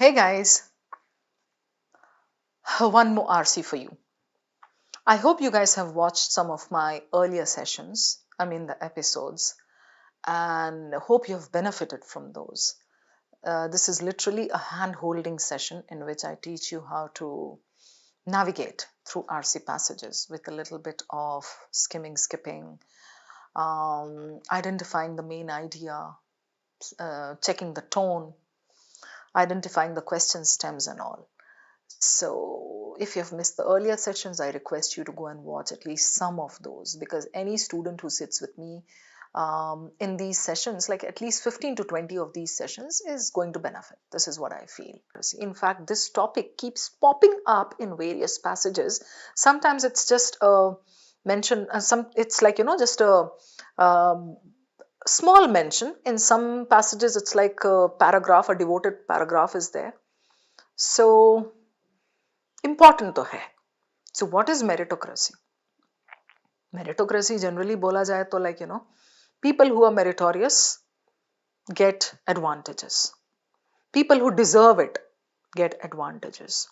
Hey guys, one more RC for you. I hope you guys have watched some of my earlier sessions, the episodes, and hope you have benefited from those. This is literally a hand holding session in which I teach you how to navigate through RC passages with a little bit of skipping, identifying the main idea, checking the tone, identifying the question stems, and all. So if you've missed the earlier sessions, I request you to go and watch at least some of those, because any student who sits with me in these sessions, like at least 15 to 20 of these sessions, is going to benefit. This is what I feel. In fact, this topic keeps popping up in various passages. Sometimes it's just a mention, it's like, just a um, small mention. In some passages, it's like a paragraph, a devoted paragraph is there. So important तो है. So what is meritocracy? Meritocracy generally बोला जाए तो like people who are meritorious get advantages. People who deserve it get advantages.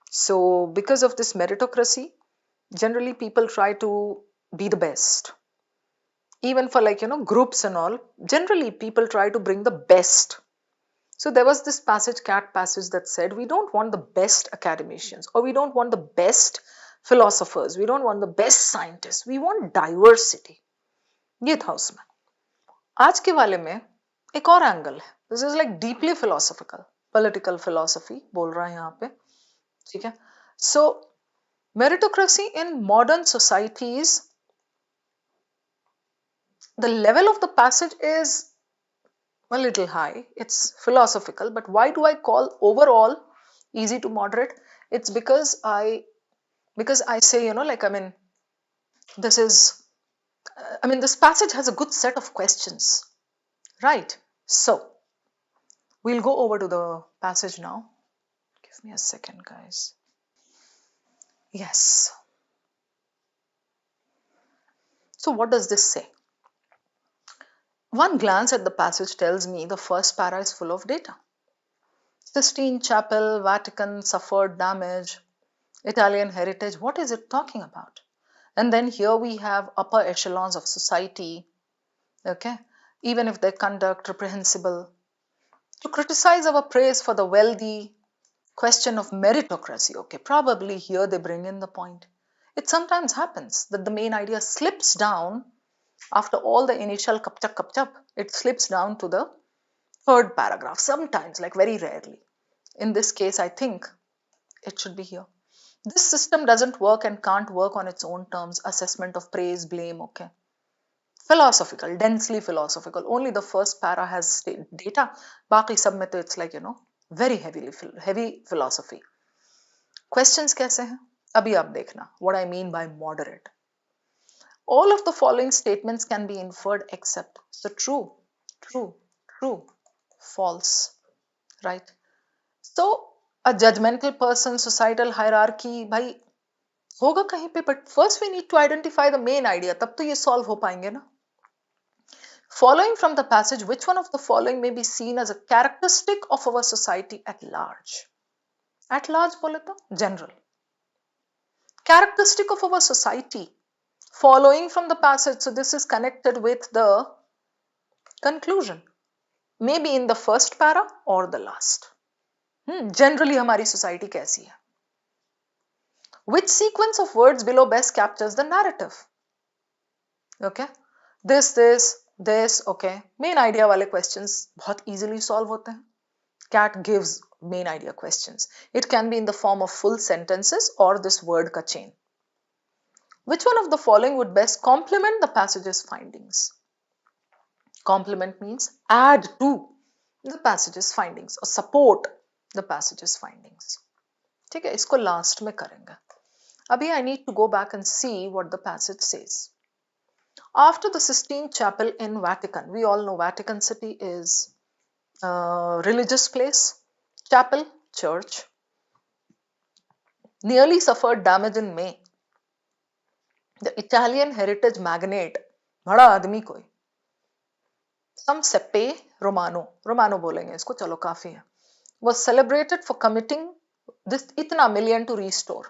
So because of this meritocracy, generally people try to be the best. Even for groups and all, generally people try to bring the best. So there was this CAT passage that said, we don't want the best academicians, or we don't want the best philosophers, we don't want the best scientists, we want diversity. ये था उसमें. आज के वाले में एक और angle है. This is like deeply philosophical, political philosophy बोल रहा है यहाँ पे. ठीक है. So meritocracy in modern societies, the level of the passage is a little high. It's philosophical, but why do I call overall easy to moderate? It's because I say, this passage has a good set of questions, right? So we'll go over to the passage now. Give me a second, guys. Yes. So what does this say? One glance at the passage tells me the first para is full of data. Sistine Chapel, Vatican suffered damage, Italian heritage, what is it talking about? And then here we have upper echelons of society, okay, even if their conduct reprehensible. To criticize our praise for the wealthy, question of meritocracy, okay, probably here they bring in the point. It sometimes happens that the main idea slips down after all the initial kapchap, it slips down to the third paragraph, sometimes, like very rarely. In this case, I think it should be here. This system doesn't work and can't work on its own terms. Assessment of praise, blame, okay. Philosophical, densely philosophical. Only the first para has data. Baki sab mein to it's like, very heavy philosophy. Questions kaise hain? Abhi aap dekhna what I mean by moderate. All of the following statements can be inferred except so true, false, right? So a judgmental person, societal hierarchy, भाई होगा कहीं पे, but first we need to identify the main idea, तब तो ये solve हो पाएंगे ना. Following from the passage, which one of the following may be seen as a characteristic of our society at large? At large बोले तो general. Characteristic of our society. Following from the passage, so this is connected with the conclusion. Maybe in the first para or the last. Generally हमारी society कैसी है? Which sequence of words below best captures the narrative? Okay, this, okay. Main idea वाले questions बहुत easily solve होते हैं. CAT gives main idea questions. It can be in the form of full sentences or this word ka chain. Which one of the following would best complement the passage's findings? Complement means add to the passage's findings or support the passage's findings. ठीक है, इसको last में करेंगे. Abhi I need to go back and see what the passage says. After the Sistine Chapel in Vatican, we all know Vatican City is a religious place, chapel, church, nearly suffered damage in May. The Italian heritage magnate, बड़ा आदमी कोई, some Seppe Romano बोलेंगे इसको, चलो काफी है, was celebrated for committing this इतना million to restore.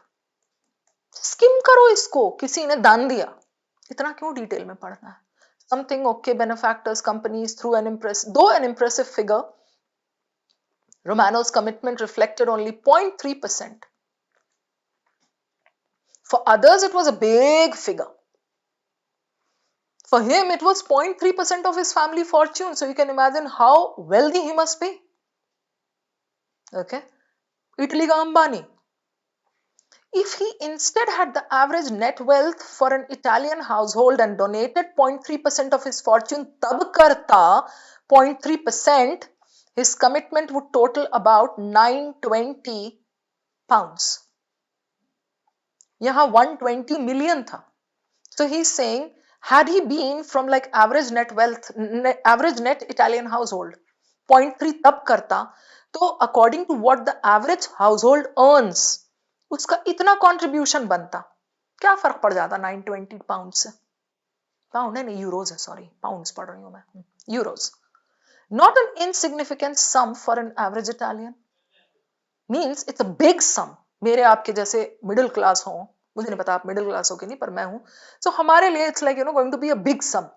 Skim करो इसको, किसी ने दान दिया, इतना क्यों डिटेल में पढ़ना है? Something okay, benefactors, companies through though an impressive figure, Romano's commitment reflected only 0.3%. For others, it was a big figure. For him, it was 0.3% of his family fortune. So you can imagine how wealthy he must be. Okay. Italy ka Ambani. If he instead had the average net wealth for an Italian household and donated 0.3% of his fortune, tab karta 0.3%, his commitment would total about 920 pounds. Yaha 120 million tha. So he's saying, had he been from like average net wealth, average net Italian household, 0.3 tab karta, तो according to what the average household earns, उसका इतना contribution बनता, क्या फर्क पड़ जाता 920 pounds से? Pound है नहीं, euros है, sorry, pounds पढ़ रही हूँ मैं, euros. Not an insignificant sum for an average Italian. Means it's a big sum. मेरे आपके जैसे middle class हो, मुझे नहीं पता आप middle class हो कि नहीं, पर मैं हूँ. So हमारे लिए it's like going to be a big sum,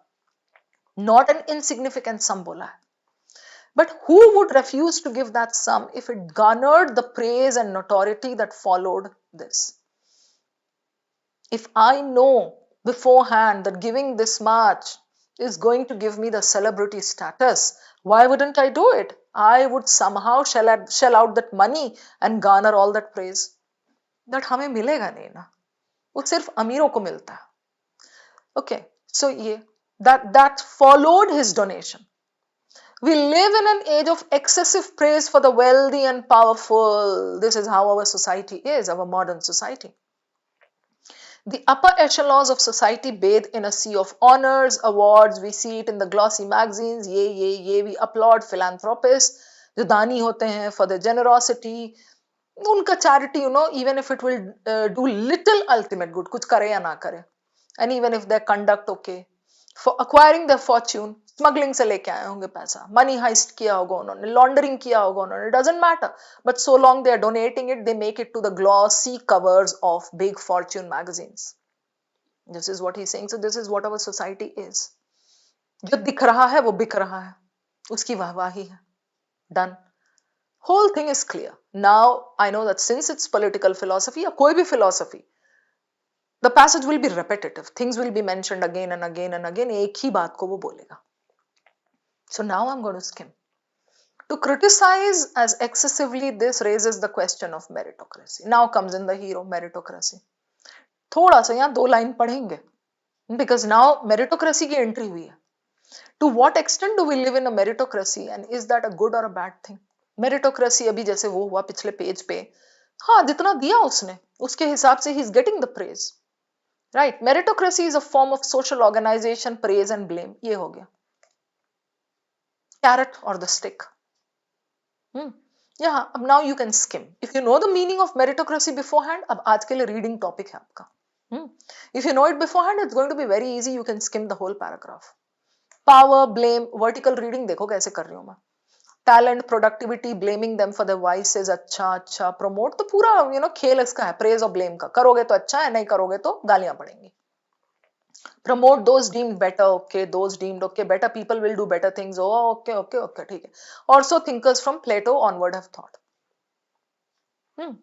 not an insignificant sum बोला है. But who would refuse to give that sum if it garnered the praise and notoriety that followed this? If I know beforehand that giving this much is going to give me the celebrity status, why wouldn't I do it? I would somehow shell out that money and garner all that praise. That हमें मिलेगा नहीं ना, वो सिर्फ अमीरों को मिलता है. Okay, so ये that followed his donation. We live in an age of excessive praise for the wealthy and powerful. This is how our society is, our modern society. The upper echelons of society bathe in a sea of honors, awards. We see it in the glossy magazines. ये we applaud philanthropists जो दानी होते हैं for their generosity. उनका charity, even if it will do little ultimate good, कुछ करे या ना करे, and even if their conduct okay, for acquiring their fortune, smuggling से लेके आए होंगे पैसा, मनी हाइस्ट किया होगा उन्होंने, लॉन्डरिंग किया होगा उन्होंने, doesn't matter, but so long they are donating it, they make it to the glossy covers of big fortune magazines. This is what he's saying. So this is what our society is. जो दिख रहा है वो बिक रहा है, उसकी वाहवाही है. Done. Whole thing is clear. Now I know that since it's political philosophy या कोई भी philosophy, the passage will be repetitive. Things will be mentioned again and again and again. एक ही बात को वो बोलेगा. So now I'm going to skim. To criticize as excessively this raises the question of meritocracy. Now comes in the hero, meritocracy. थोड़ा सा यहाँ 2 line पढ़ेंगे, because now meritocracy की entry हुई है. To what extent do we live in a meritocracy and is that a good or a bad thing? Meritocracy अभी जैसे वो हुआ पिछले पेज पे, हाँ जितना दिया उसने उसके हिसाब से he is getting the praise. Right? Meritocracy is a form of social organization, praise and blame. ये हो गया. Carrot or the stick. Yeah, now you can skim. If you know the meaning of meritocracy beforehand, अब आज के लिए reading topic है आपका. If you know it beforehand, it's going to be very easy. You can skim the whole paragraph. Power, blame, vertical reading देखो कैसे कर रही हूँ मैं. Talent, productivity, blaming them for their vices, अच्छा, promote, तो पूरा खेल इसका है, praise और blame का. करोगे तो अच्छा है, नहीं करोगे तो गालियां पड़ेंगी. Promote those deemed better, okay, those deemed okay, better people will do better things, oh, okay, ठीक है. Also thinkers from Plato onward have thought.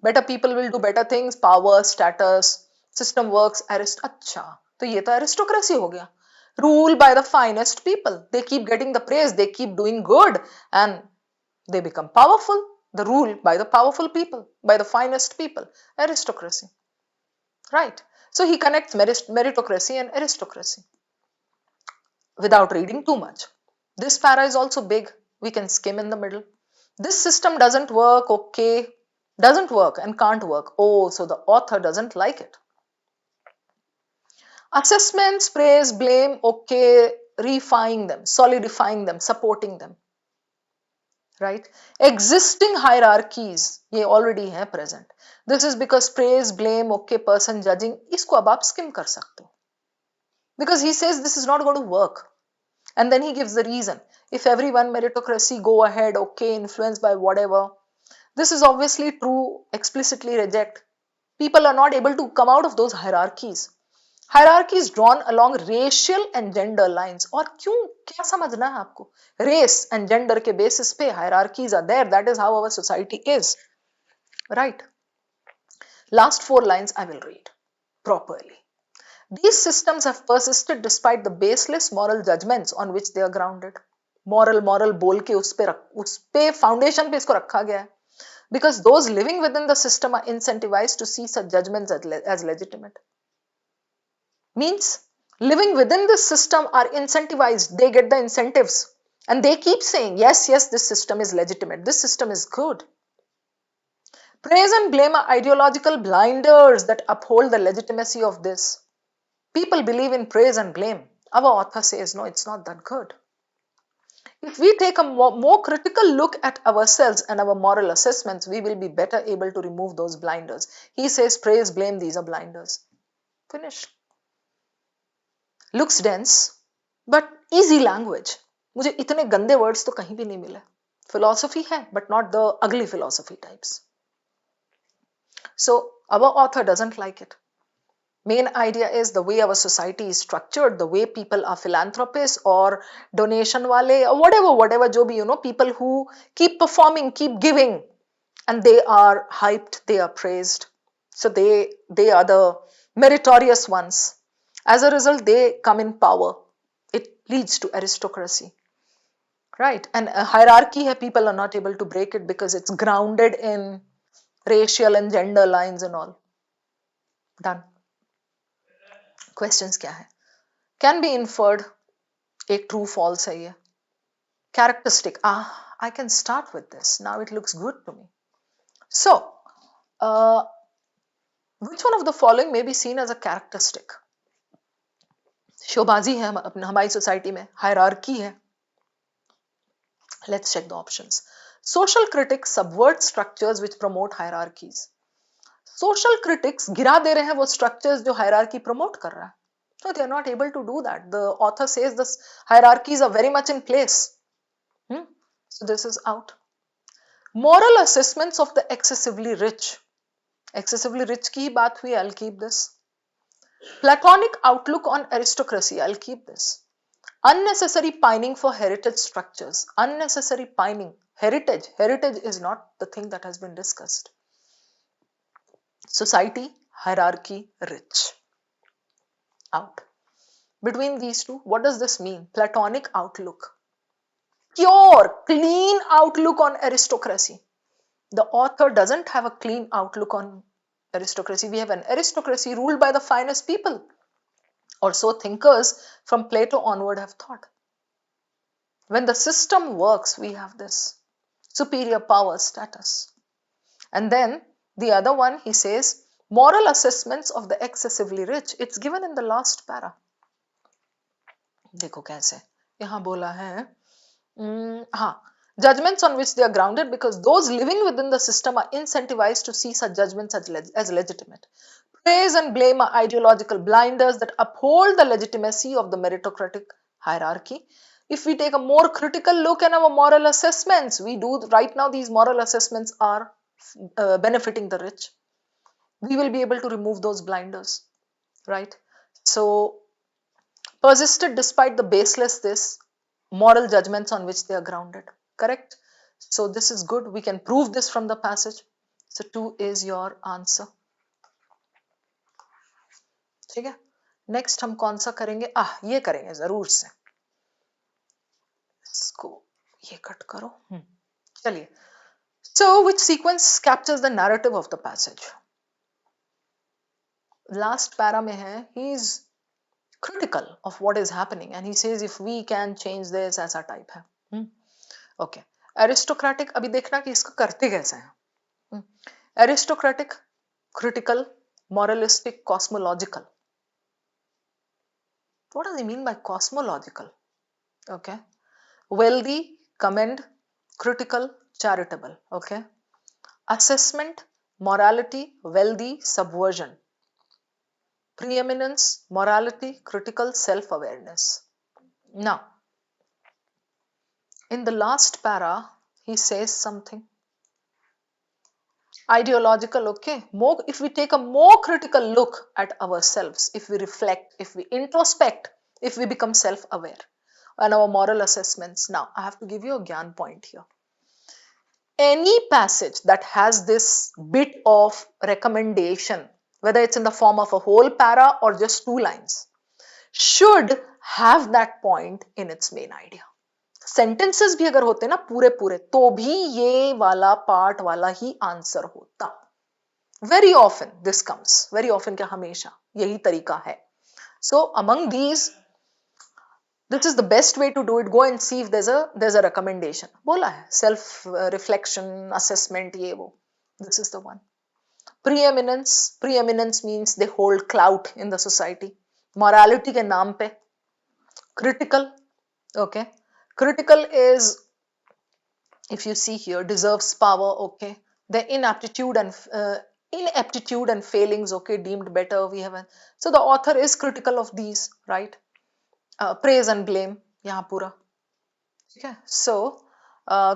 Better people will do better things, power, status, system works, अच्छा, तो ये तो aristocracy हो गया. Rule by the finest people. They keep getting the praise, they keep doing good and they become powerful. The rule by the powerful people, by the finest people. Aristocracy. Right. So he connects meritocracy and aristocracy without reading too much. This para is also big. We can skim in the middle. This system doesn't work, okay. Doesn't work and can't work. Oh, so the author doesn't like it. Assessments, praise, blame, okay, refining them, solidifying them, supporting them. Right? Existing hierarchies, ये already है present. This is because praise, blame, okay, person judging, इसको अब आप skim कर सकते हो. Because he says this is not going to work. And then he gives the reason. If everyone meritocracy, go ahead, okay, influenced by whatever. This is obviously true, explicitly reject. People are not able to come out of those hierarchies. Hierarchies drawn along racial and gender lines. और क्यों, क्या समझना है आपको? Race and gender के basis पे hierarchies are there. That is how our society is. Right? Last 4 lines I will read properly. These systems have persisted despite the baseless moral judgments on which they are grounded. Moral बोल के उस पे foundation पे इसको रखा गया है. Because those living within the system are incentivized to see such judgments as legitimate. Means living within this system are incentivized, they get the incentives and they keep saying, yes, this system is legitimate, this system is good. Praise and blame are ideological blinders that uphold the legitimacy of this. People believe in praise and blame. Our author says, no, it's not that good. If we take a more critical look at ourselves and our moral assessments, we will be better able to remove those blinders. He says, praise, blame, these are blinders. Finish. Looks dense, but easy language. मुझे इतने गंदे words तो कहीं भी नहीं मिले. Philosophy है, but not the ugly philosophy types. So our author doesn't like it. Main idea is the way our society is structured, the way people are philanthropists or donation wale or whatever jo bhi, people who keep performing, keep giving, and they are hyped, they are praised. So they are the meritorious ones. As a result, they come in power. It leads to aristocracy. Right? And a hierarchy hai, people are not able to break it because it's grounded in racial and gender lines and all. Done. Questions क्या है? Can be inferred. एक true false है ये. Characteristic. I can start with this. Now it looks good to me. So, which one of the following may be seen as a characteristic? शोबाजी है हमारी society में, hierarchy है. Let's check the options. Social critics subvert structures which promote hierarchies. Social critics गिरा दे रहे हैं वो structures जो hierarchy promote कर रहा है. No, they are not able to do that. The author says the hierarchies are very much in place. So this is out. Moral assessments of the excessively rich. Excessively rich की ही बात हुई. I'll keep this. Platonic outlook on aristocracy. I'll keep this. Unnecessary pining for heritage structures. Unnecessary pining. Heritage. Heritage is not the thing that has been discussed. Society, hierarchy, rich. Out. Between these two, what does this mean? Platonic outlook. Pure, clean outlook on aristocracy. The author doesn't have a clean outlook on aristocracy. We have an aristocracy ruled by the finest people. Or so thinkers from Plato onward have thought. When the system works, we have this superior power status. And then the other one, he says, moral assessments of the excessively rich. It's given in the last para. देखो कैसे यहाँ बोला है judgments on which they are grounded because those living within the system are incentivized to see such judgments as legitimate. Praise and blame are ideological blinders that uphold the legitimacy of the meritocratic hierarchy. If we take a more critical look at our moral assessments, we do right now these moral assessments are benefiting the rich. We will be able to remove those blinders, right? So persisted despite the baseless moral judgments on which they are grounded. Correct? So this is good. We can prove this from the passage. So 2 is your answer. ठीक है? Next हम कौन सा करेंगे? ये करेंगे जरूर से. इसको ये कट करो. चलिए. So which sequence captures the narrative of the passage? Last para में है, he is critical of what is happening and he says if we can change this, ऐसा type है. Okay. Aristocratic, अभी देखना कि इसको करते कैसे हैं. Aristocratic, critical, moralistic, cosmological. What does he mean by cosmological? Okay. Wealthy, commend, critical, charitable. Okay. Assessment, morality, wealthy, subversion. Preeminence, morality, critical, self-awareness. Now, in the last para, he says something. ideological, okay? More, if we take a more critical look at ourselves, if we reflect, if we introspect, if we become self-aware and our moral assessments. Now I have to give you a gyan point here. Any passage that has this bit of recommendation, whether it's in the form of a whole para or just 2 lines, should have that point in its main idea. Sentences भी अगर होते ना पूरे पूरे, तो भी ये वाला पार्ट वाला ही आंसर होता. Very often this comes, very often क्या, हमेशा यही तरीका है. सो among these, this is the best way to do it. Go and see if there's a recommendation. बोला है self reflection, assessment, ये वो. This is the one. Preeminence means they hold clout in the society. Morality के नाम पे. Critical, okay. Critical is, if you see here, deserves power, okay. The inaptitude and failings, okay, deemed better. We have so the author is critical of these, right? Praise and blame यहाँ पूरा, ठीक है. So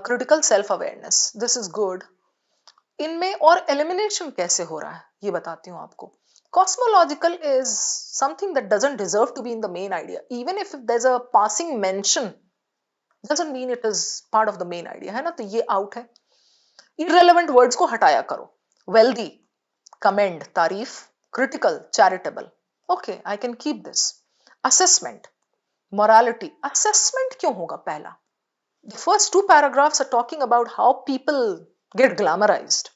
critical self awareness, this is good. इनमें और elimination कैसे हो रहा है ये बताती हूँ आपको. Cosmological is something that doesn't deserve to be in the main idea. Even if there's a passing mention, doesn't mean it is part of the main idea, है ना. तो ये out है. Irrelevant words को हटाया करो. Wealthy, commend, तारीफ. Critical, charitable. Okay, I can keep this. Assessment, morality. Assessment क्यों होगा पहला? The first 2 paragraphs are talking about how people get glamorized.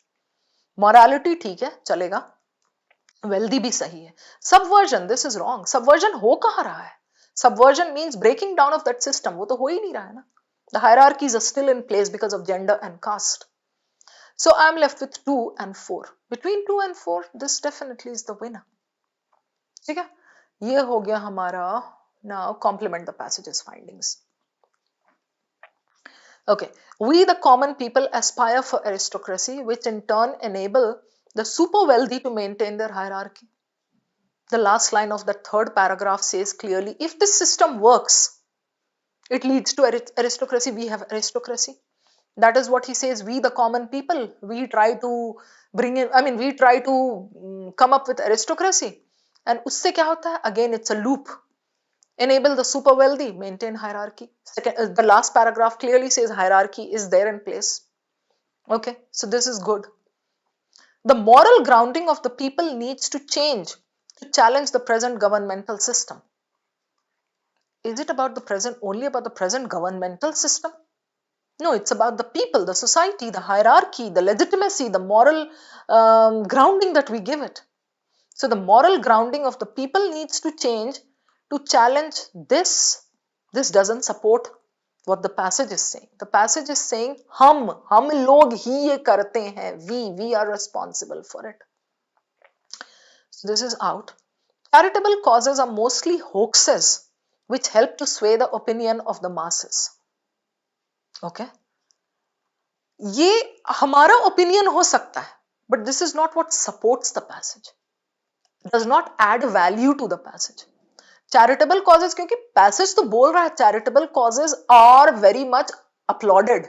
Morality ठीक है, चलेगा. Wealthy भी सही है. Subversion, this is wrong. Subversion हो कहाँ रहा है? Subversion means breaking down of that system. वो तो हो ही नहीं रहा है ना. The hierarchies are still in place because of gender and caste. So I'm left with 2 and 4. Between 2 and 4, this definitely is the winner. ठीक है? ये हो गया हमारा. Now complement the passage's findings. Okay, we the common people aspire for aristocracy, which in turn enable the super wealthy to maintain their hierarchy. The last line of the 3rd paragraph says clearly, if this system works, it leads to aristocracy. We have aristocracy. That is what he says. We the common people, we try to bring in, I mean, we try to come up with aristocracy. And usse kya hota hai? Again, it's a loop. Enable the super wealthy, maintain hierarchy. Second, the last paragraph clearly says hierarchy is there in place. Okay, so this is good. The moral grounding of the people needs to change to challenge the present governmental system. Is it about the present, only about the present governmental system? No, it's about the people, the society, the hierarchy, the legitimacy, the moral grounding that we give it. So the moral grounding of the people needs to change to challenge this. This doesn't support what the passage is saying. The passage is saying हम लोग ही ये करते हैं. We are responsible for it. So this is out. Charitable causes are mostly hoaxes which help to sway the opinion of the masses. Okay. ये हमारा opinion हो सकता है, but this is not what supports the passage. It does not add value to the passage. Charitable causes, क्योंकि passage तो बोल रहा है charitable causes are very much applauded.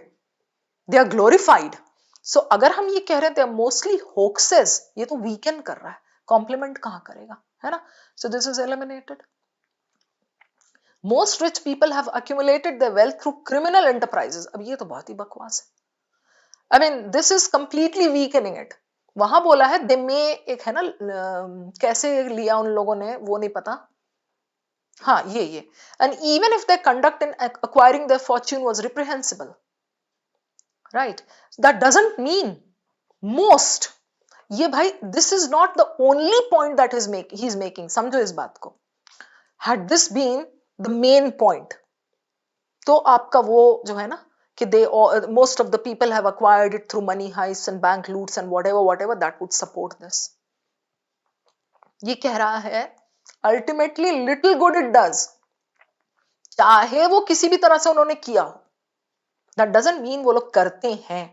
They are glorified. So अगर हम ये कह रहे थे mostly hoaxes, ये तो weaken कर रहा है. Compliment कहाँ करेगा, है ना? So this is eliminated. Most rich people have accumulated their wealth through criminal enterprises. अब ये तो बहुत ही बकवास है. I mean, this is completely weakening it. वहां बोला है they may, एक है ना, कैसे लिया उन लोगों ने वो नहीं पता. हाँ, ये. And even if their conduct in acquiring their fortune was reprehensible, right? That doesn't mean most. ये भाई, this is not the only point that he's making. समझो इस बात को. Had this been the main point, तो आपका वो जो है ना कि most of the people have acquired it through money heists and bank loots and whatever, that would support this. ये कह रहा है ultimately little good it does, चाहे वो किसी भी तरह से उन्होंने किया हो. That doesn't mean वो लोग करते हैं.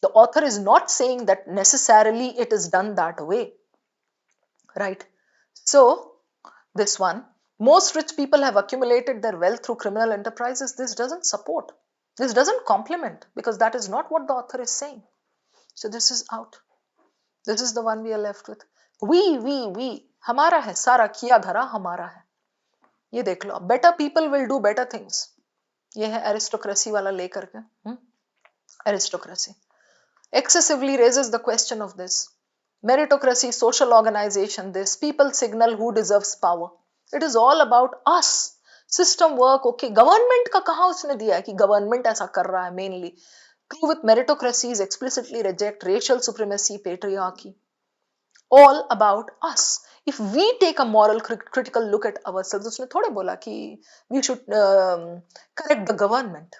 The author is not saying that necessarily it is done that way, right? So this one, most rich people have accumulated their wealth through criminal enterprises. This doesn't support, this doesn't complement, because that is not what the author is saying. So this is out. This is the one we are left with. We हमारा है, सारा किया धरा हमारा है. ये देख लो, better people will do better things. ये है aristocracy वाला लेकर के. Aristocracy excessively raises the question of this. Meritocracy, social organization, this people signal who deserves power. It is all about us. System work, okay. Government का कहाँ उसने दिया है कि government ऐसा कर रहा है mainly. True with meritocracies explicitly reject racial supremacy, patriarchy. All about us. If we take a moral critical look at ourselves, उसने थोड़े बोला कि we should correct the government,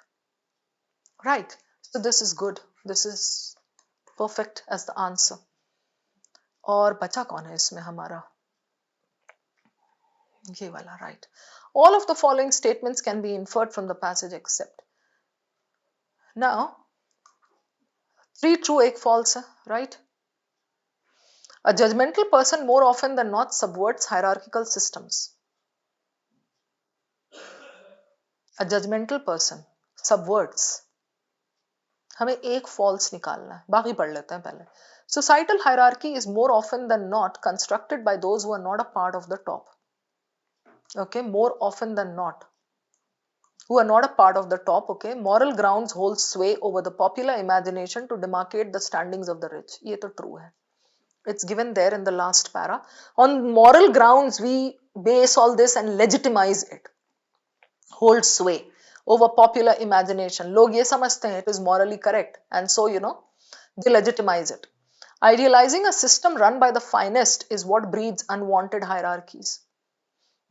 right? So this is good. This is perfect as the answer. और बचा कौन है इसमें हमारा? ये वाला, right? All of the following statements can be inferred from the passage except. Now, 3 true, 1 false, right? A judgmental person more often than not subverts hierarchical systems. A judgmental person subverts. हमें एक false निकालना है, बाकी पढ़ लेते हैं पहले. Societal hierarchy is more often than not constructed by those who are not a part of the top. Okay, more often than not. Who are not a part of the top, okay. Moral grounds hold sway over the popular imagination to demarcate the standings of the rich. ये तो true है. It's given there in the last para. On moral grounds, we base all this and legitimize it. Hold sway over popular imagination. लोग ये समझते हैं it is morally correct, and so they legitimize it. Idealizing a system run by the finest is what breeds unwanted hierarchies.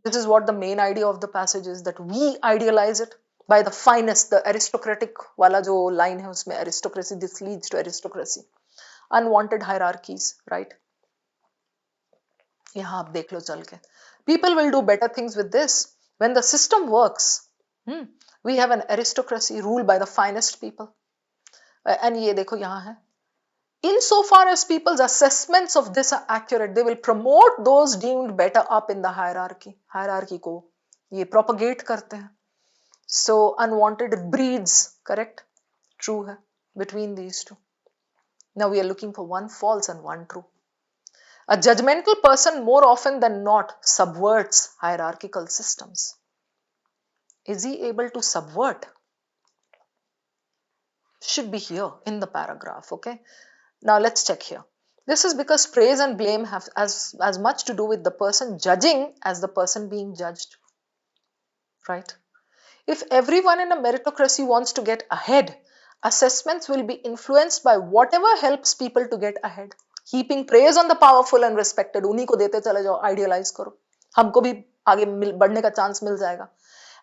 This is what the main idea of the passage is, that we idealize it by the finest, the aristocratic वाला जो line है उसमें aristocracy, this leads to aristocracy. Unwanted hierarchies, right? यहाँ आप देख लो चल के. People will do better things with this. When the system works, we have an aristocracy ruled by the finest people. And ये देखो यहाँ है. Insofar as people's assessments of this are accurate, they will promote those deemed better up in the hierarchy. Hierarchy को ये propagate करते हैं. So unwanted breeds, correct? True है between these two. Now we are looking for one false and one true. A judgmental person more often than not subverts hierarchical systems. Is he able to subvert? Should be here in the paragraph, okay? Now let's check here. This is because praise and blame have as much to do with the person judging as the person being judged, right? If everyone in a meritocracy wants to get ahead, assessments will be influenced by whatever helps people to get ahead. Heaping praise on the powerful and respected, उन्हीं को देते चले जाओ, idealize करो, हमको भी आगे बढ़ने का chance मिल जाएगा.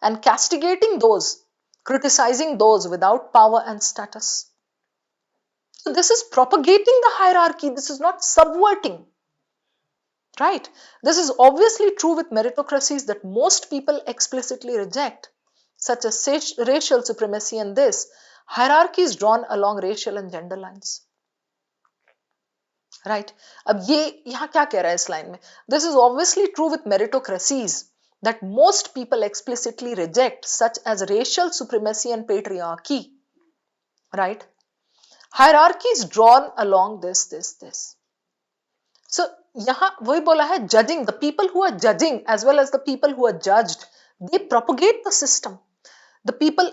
And castigating those, criticizing those without power and status. So this is propagating the hierarchy. This is not subverting, right? This is obviously true with meritocracies that most people explicitly reject, such as racial supremacy and this. Hierarchy is drawn along racial and gender lines. Right? अब ये यहाँ क्या कह रहा है इस line में? This is obviously true with meritocracies that most people explicitly reject, such as racial supremacy and patriarchy. Right? Hierarchy is drawn along this. So यहाँ वही बोला है, judging, the people who are judging as well as the people who are judged, they propagate the system. The people,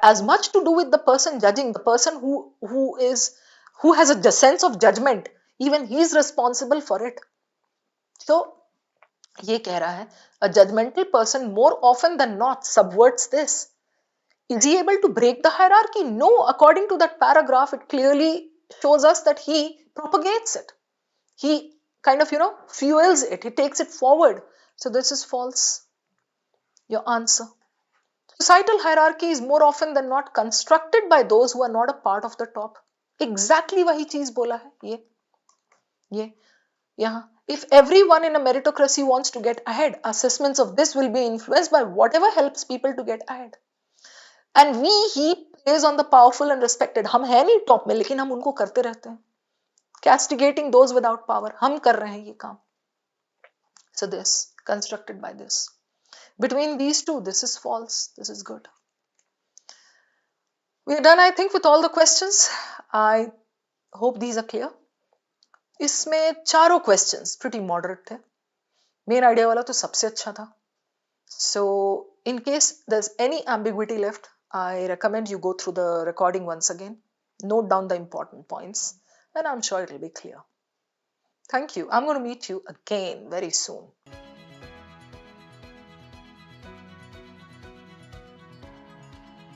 as much to do with the person judging, the person who has a sense of judgment, even he is responsible for it. So ये कह रहा है, a judgmental person more often than not subverts this. Is he able to break the hierarchy? No, according to that paragraph, it clearly shows us that he propagates it. He kind of, fuels it. He takes it forward. So this is false. Your answer. Societal hierarchy is more often than not constructed by those who are not a part of the top. Exactly वही चीज बोला है ये यहाँ. If everyone in a meritocracy wants to get ahead, assessments of this will be influenced by whatever helps people to get ahead. And we heap praise on the powerful and respected. हम है नहीं top में, लेकिन हम उनको करते रहते हैं. Castigating those without power. हम कर रहे हैं ये काम. So this, constructed by this. Between these two, this is false. This is good. We're done, I think, with all the questions. I hope these are clear. इसमें चारों questions pretty moderate थे. Main idea वाला तो सबसे अच्छा था. So in case there's any ambiguity left, I recommend you go through the recording once again, note down the important points, and I'm sure it'll be clear. Thank you. I'm going to meet you again very soon.